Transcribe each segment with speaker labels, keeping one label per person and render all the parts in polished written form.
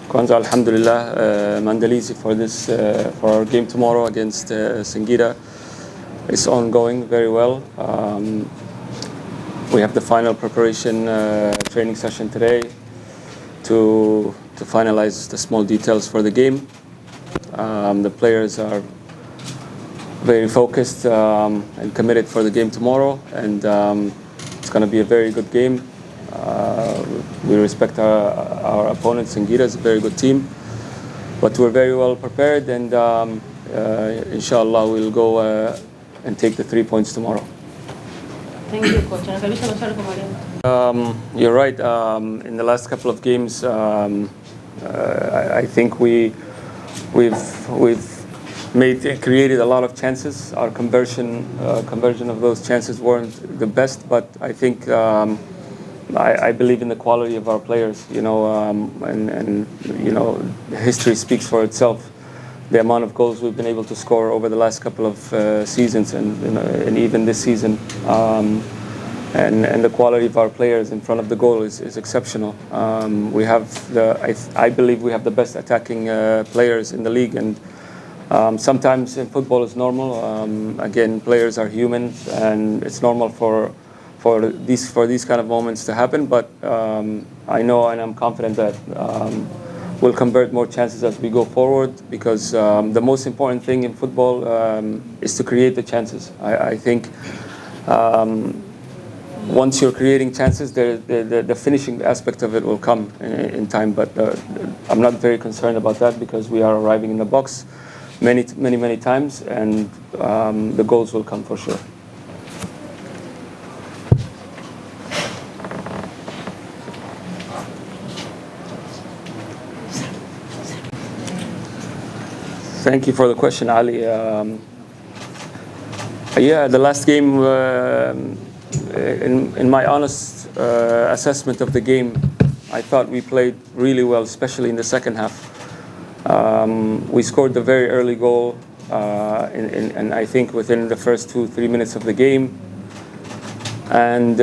Speaker 1: Kwanza, alhamdulillah, maandalizi for our game tomorrow against Singida is ongoing very well. We have the final preparation training session today to finalize the small details for the game. The players are very focused and committed for the game tomorrow, and it's going to be a very good game. We respect our opponent. Singida is a very good team, but we're very well prepared, and inshallah we'll go and take the 3 points tomorrow.
Speaker 2: Thank you, Coach.
Speaker 1: You're right. In the last couple of games, I think we've created a lot of chances. Our conversion of those chances weren't the best, but I think I believe in the quality of our players. And history speaks for itself. The amount of goals we've been able to score over the last couple of seasons, and even this season, and the quality of our players in front of the goal is exceptional. We have I believe we have the best attacking players in the league, and sometimes in football it's normal. Again, players are humans, and it's normal for these kind of moments to happen. But I know and I'm confident that we'll convert more chances as we go forward, because the most important thing in football is to create the chances. I think once you're creating chances, the finishing aspect of it will come in time. But I'm not very concerned about that, because we are arriving in the box many times, and the goals will come for sure. Thank you for the question, Ali. Yeah, the last game, in my honest assessment of the game, I thought we played really well, especially in the second half. We scored the very early goal, and I think within the first 2-3 minutes of the game. And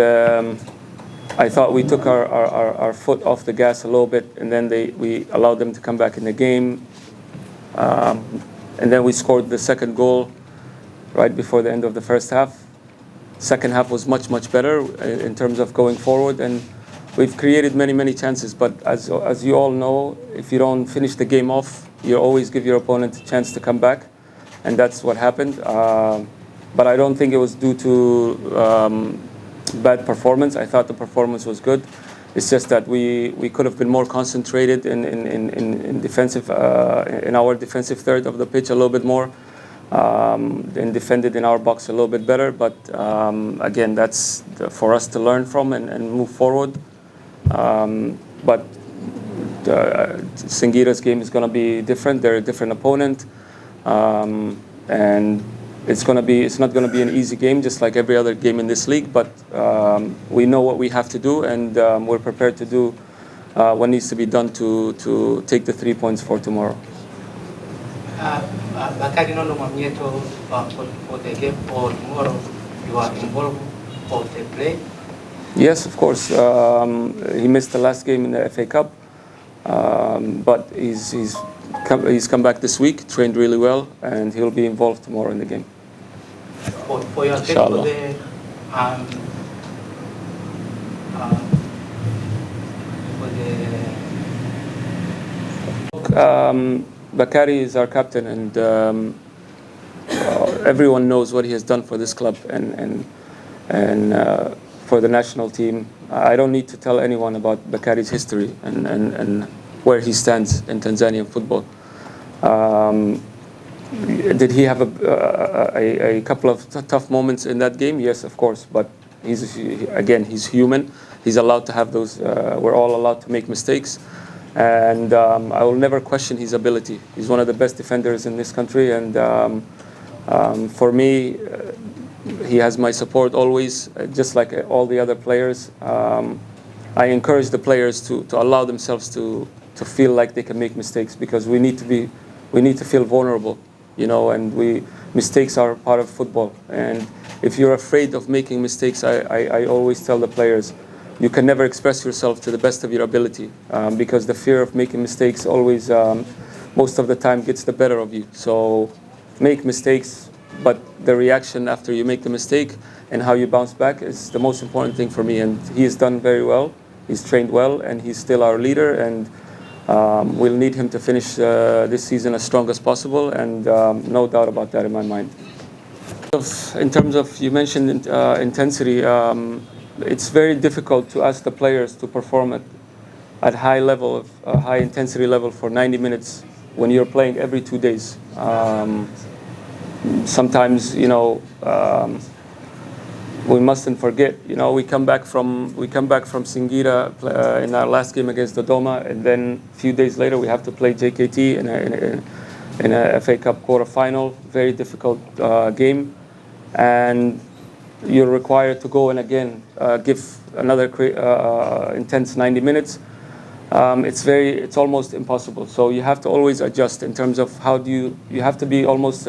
Speaker 1: I thought we took our foot off the gas a little bit, and then we allowed them to come back in the game. And then we scored the second goal right before the end of the first half. Second half was much better in terms of going forward, and we've created many chances. But as you all know, if you don't finish the game off, you always give your opponent a chance to come back, and that's what happened. But I don't think it was due to bad performance. I thought the performance was good. It's just that we could have been more concentrated in defensive in our defensive third of the pitch a little bit more, and defended in our box a little bit better. But again, that's for us to learn from and move forward. But Singida's game is going to be different. They're a different opponent, and it's not going to be an easy game, just like every other game in this league. But we know what we have to do, and we're prepared to do what needs to be done to take the 3 points for tomorrow.
Speaker 3: Bakari, Mwamnyeto, for the game or tomorrow, you are involved for the play?
Speaker 1: Yes, of course. He missed the last game in the FA Cup, but he's come back this week, trained really well, and he'll be involved tomorrow in the game.
Speaker 3: For your take for
Speaker 1: the Bakari is our captain, and everyone knows what he has done for this club and for the national team. I don't need to tell anyone about Bakari's history and where he stands in Tanzanian football. Did he have a couple of tough moments in that game? Yes, of course. But he's human. He's allowed to have those. We're all allowed to make mistakes, and I will never question his ability. He's one of the best defenders in this country, and for me, he has my support always, just like all the other players. I encourage the players to allow themselves to feel like they can make mistakes, because we need to feel vulnerable, and mistakes are part of football. And if you're afraid of making mistakes, I always tell the players, you can never express yourself to the best of your ability, because the fear of making mistakes always, most of the time, gets the better of you. So make mistakes, but the reaction after you make the mistake and how you bounce back is the most important thing for me. And he has done very well. He's trained well, and he's still our leader. And we'll need him to finish this season as strong as possible, and no doubt about that in my mind. In terms of, you mentioned intensity, it's very difficult to ask the players to perform at high level, high intensity level for 90 minutes when you're playing every 2 days. Sometimes, we mustn't forget. We come back from Singida in our last game against Dodoma, and then a few days later we have to play JKT in a FA Cup quarterfinal. Very difficult game, and you're required to go and again give another intense 90 minutes. It's almost impossible. So you have to always adjust in terms of how do you have to be almost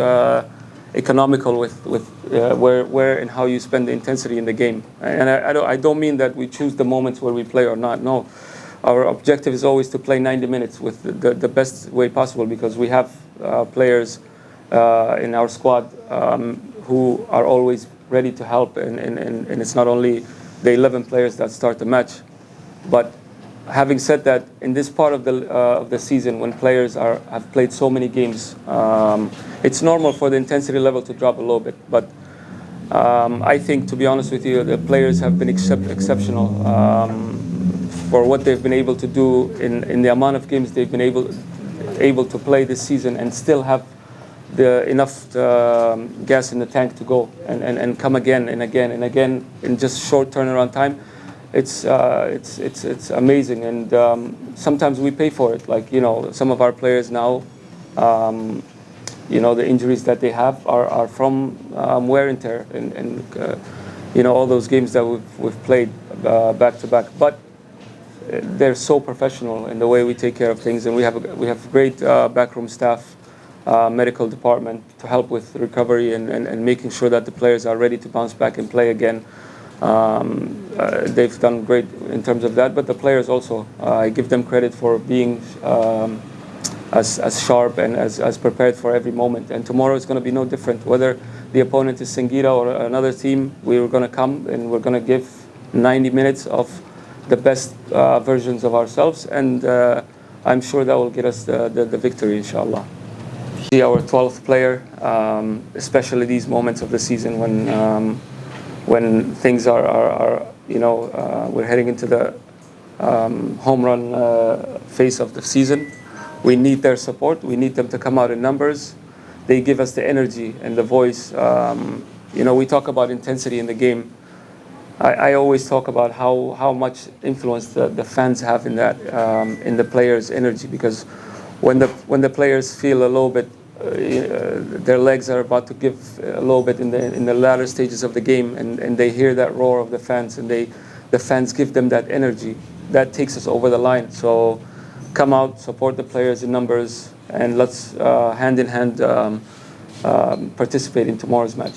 Speaker 1: economical with where and how you spend the intensity in the game. And I don't mean that we choose the moments where we play or not. No, our objective is always to play 90 minutes with the best way possible, because we have players in our squad who are always ready to help, and it's not only the 11 players that start the match. But having said that, in this part of the season, when players have played so many games, it's normal for the intensity level to drop a little bit. But I think, to be honest with you, the players have been exceptional for what they've been able to do in the amount of games they've been able to play this season, and still have enough gas in the tank to go and come again and again and again in just short turnaround time. It's amazing, and sometimes we pay for it. Like, some of our players now, the injuries that they have are from wear and tear, and all those games that we've played back to back. But they're so professional in the way we take care of things, and we have great backroom staff, medical department to help with recovery and making sure that the players are ready to bounce back and play again. They've done great in terms of that, but the players also, I give them credit for being as sharp and as prepared for every moment. And tomorrow is going to be no different. Whether the opponent is Singida or another team, we're going to come and we're going to give 90 minutes of the best versions of ourselves, and I'm sure that will get us the victory, inshallah. See our 12th player, especially these moments of the season when things are we're heading into the home run phase of the season. We need their support. We need them to come out in numbers. They give us the energy and the voice. We talk about intensity in the game. I always talk about how much influence the fans have in that, in the players' energy, because when the players feel a little bit, their legs are about to give a little bit in the latter stages of the game, and they hear that roar of the fans, and the fans give them that energy, that takes us over the line. So come out, support the players in numbers, and let's hand in hand participate in tomorrow's match.